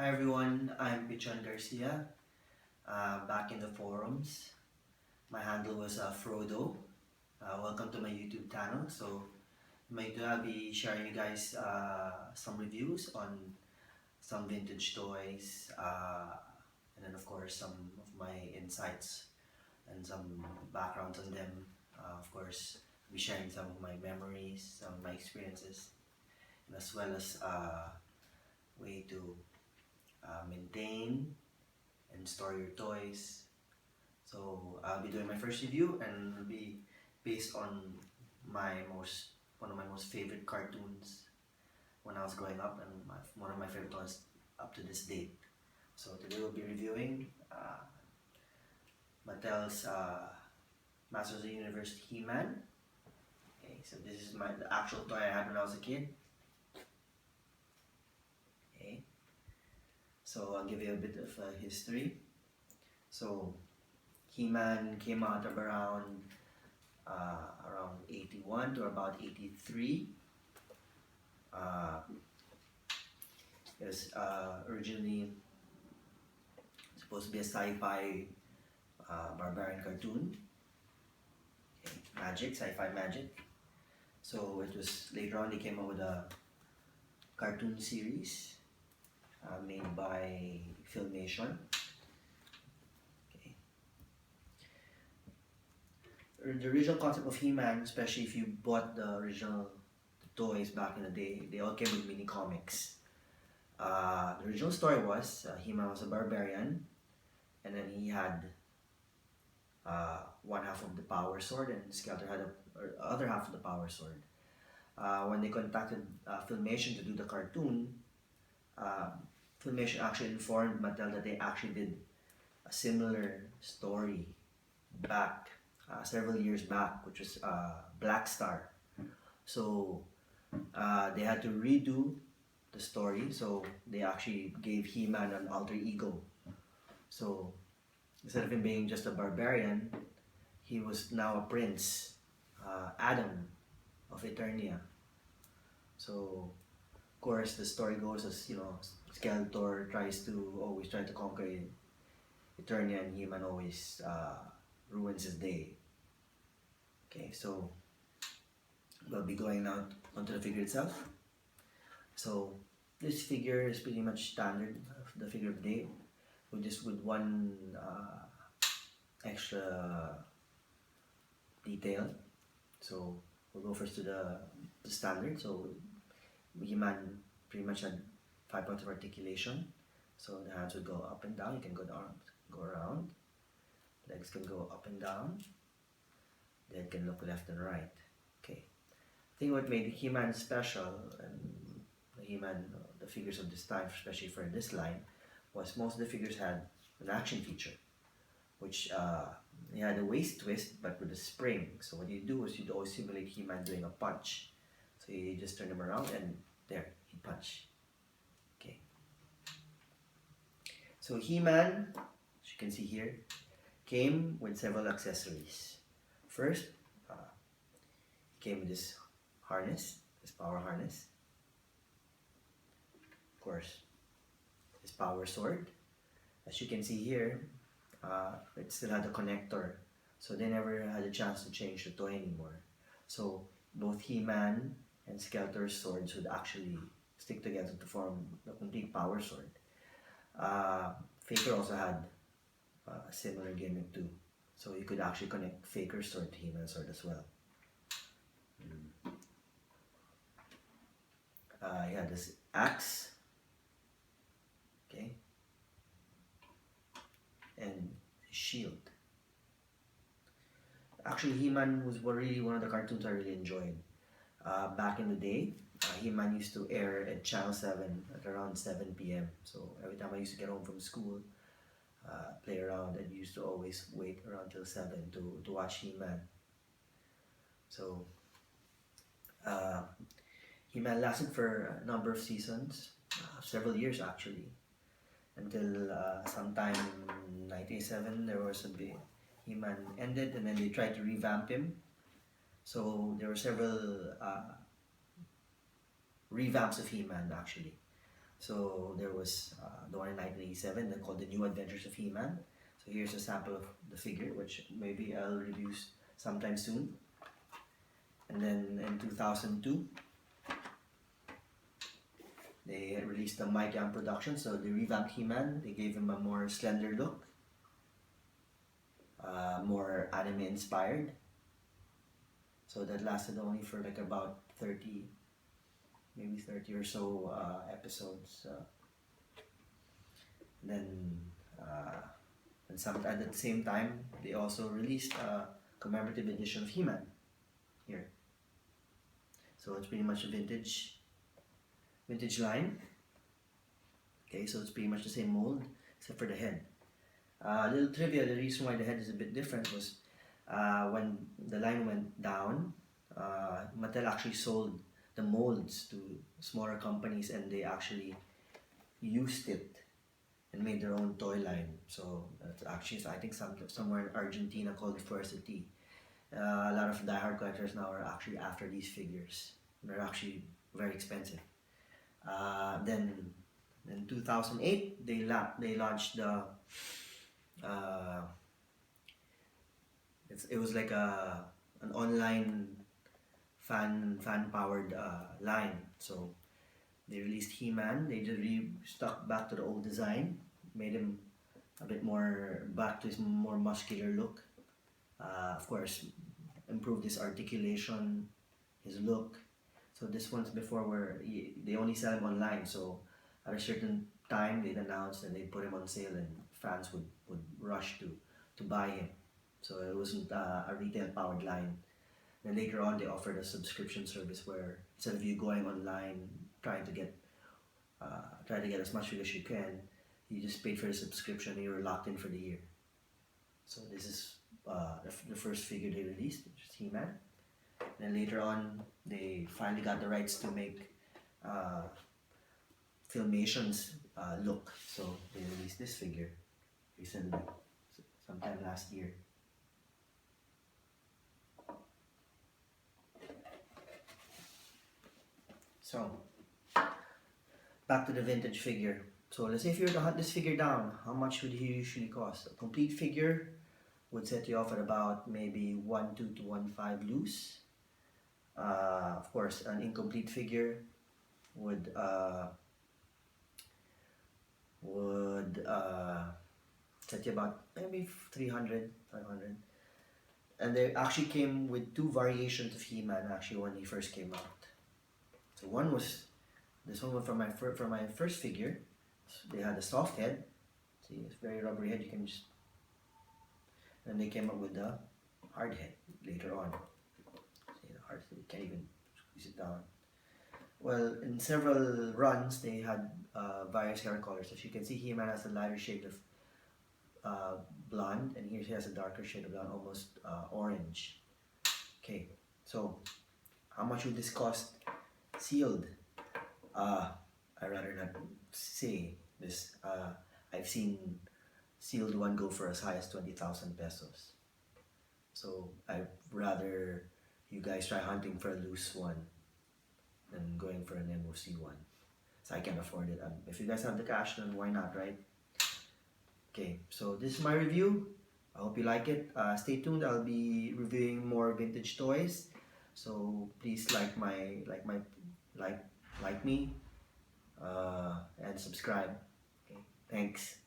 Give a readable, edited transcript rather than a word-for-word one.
Hi everyone, I'm Pichon Garcia, back in the forums. My handle was Frodo. Welcome to my YouTube channel. So, I'll be sharing you guys some reviews on some vintage toys, and then of course some of my insights and some backgrounds on them. Of course, I'll be sharing some of my memories, some of my experiences, and as well as way to maintain and store your toys. So I'll be doing my first review and it'll be based on my most one of my most favorite cartoons when I was growing up and one of my favorite ones up to this date. So today we'll be reviewing Mattel's Masters of the Universe He-Man. Okay, so this is the actual toy I had when I was a kid. Okay, so I'll give you a bit of history. So He-Man came out of around 81 to about 83. It was originally supposed to be a sci-fi barbarian cartoon. Okay, magic, sci-fi magic. So it was later on they came up with a cartoon series made by Filmation. The original concept of He-Man, especially if you bought the original toys back in the day, they all came with mini comics. The original story was He-Man was a barbarian, and then he had one half of the power sword, and Skeletor had the other half of the power sword. When they contacted Filmation to do the cartoon, Filmation actually informed Mattel that they actually did a similar story back several years back, which was Black Star. So they had to redo the story, so they actually gave He-Man an alter ego. So instead of him being just a barbarian, he was now a prince, Adam of Eternia. So of course the story goes as Skeletor always try to conquer Eternia, and He-Man always ruins his day. Okay, so we'll be going now onto the figure itself. So this figure is pretty much standard, the figure of the day, with one extra detail. So we'll go first to the standard. So He-Man pretty much had 5 points of articulation. So the hands would go up and down. You can go down, go around. Legs can go up and down. The head can look left and right. Okay. I think what made He-Man special, and the figures of this time, especially for this line, was most of the figures had an action feature, which he had a waist twist but with a spring. So what you do is you'd always simulate He-Man doing a punch. So you just turn him around and there, he punch. Okay. So He-Man, as you can see here, came with several accessories. First, he came with this harness, this power harness. Of course, his power sword. As you can see here, it still had a connector, so they never had a chance to change the toy anymore. So both He-Man and Skeletor's swords would actually stick together to form the complete power sword. Faker also had a similar gimmick too. So you could actually connect Faker's sword to He-Man's sword as well. He had this axe, okay, and his shield. Actually, He-Man was really one of the cartoons I really enjoyed. Back in the day, He-Man used to air at Channel 7 at around 7 p.m. So every time I used to get home from school, play around, and used to always wait around till 7 to watch He-Man. So He-Man lasted for a number of seasons, several years actually, until sometime in 1987 there was a big He-Man ended, and then they tried to revamp him. So there were several revamps of He-Man actually. So there was the one in 1987 that called The New Adventures of He-Man. So here's a sample of the figure, which maybe I'll review sometime soon. And then in 2002, they released the Mike Young production, so they revamped He-Man. They gave him a more slender look, more anime inspired. So that lasted only for like about 30, maybe 30 or so episodes. Then, at the same time, they also released a commemorative edition of He-Man here. So it's pretty much a vintage line. Okay, so it's pretty much the same mold except for the head. Little trivia: the reason why the head is a bit different was when the line went down, Mattel actually sold the molds to smaller companies, and they actually used it and made their own toy line. So that's actually, I think, somewhere in Argentina called Fuercity. A lot of diehard collectors now are actually after these figures. They're actually very expensive. Then in 2008, they launched the it was like an online fan powered line. So they released He-Man. They just stuck back to the old design, made him a bit more back to his more muscular look. Of course, improved his articulation, his look. So this one's before where they only sell him online. So at a certain time, they'd announce and they'd put him on sale, and fans would rush to buy him. So it wasn't a retail powered line. Then later on, they offered a subscription service where instead of you going online trying to get as much as you can, you just paid for the subscription and you were locked in for the year. So this is the first figure they released, which is He-Man. Then later on, they finally got the rights to make Filmation's look. So they released this figure recently, sometime last year. So, back to the vintage figure. So let's say if you were to hunt this figure down, how much would he usually cost? A complete figure would set you off at about maybe 1.2 to 1.5 loose. Of course, an incomplete figure would set you about maybe 300, 500. And they actually came with two variations of He-Man actually when he first came out. So one was this one from my first figure. So they had a soft head. See, it's very rubbery head. You can just. And they came up with the hard head later on. See, the hard head, you can't even squeeze it down. Well, in several runs, they had various hair colors. As you can see, He-Man has a lighter shade of blonde, and here he has a darker shade of blonde, almost orange. Okay, so how much would this cost sealed? I'd rather not say this. I've seen sealed one go for as high as 20,000 pesos. So I'd rather you guys try hunting for a loose one than going for an MOC one. So I can't afford it. If you guys have the cash, then why not, right? Okay, so this is my review. I hope you like it. Stay tuned. I'll be reviewing more vintage toys. So please like me and subscribe. Okay, thanks.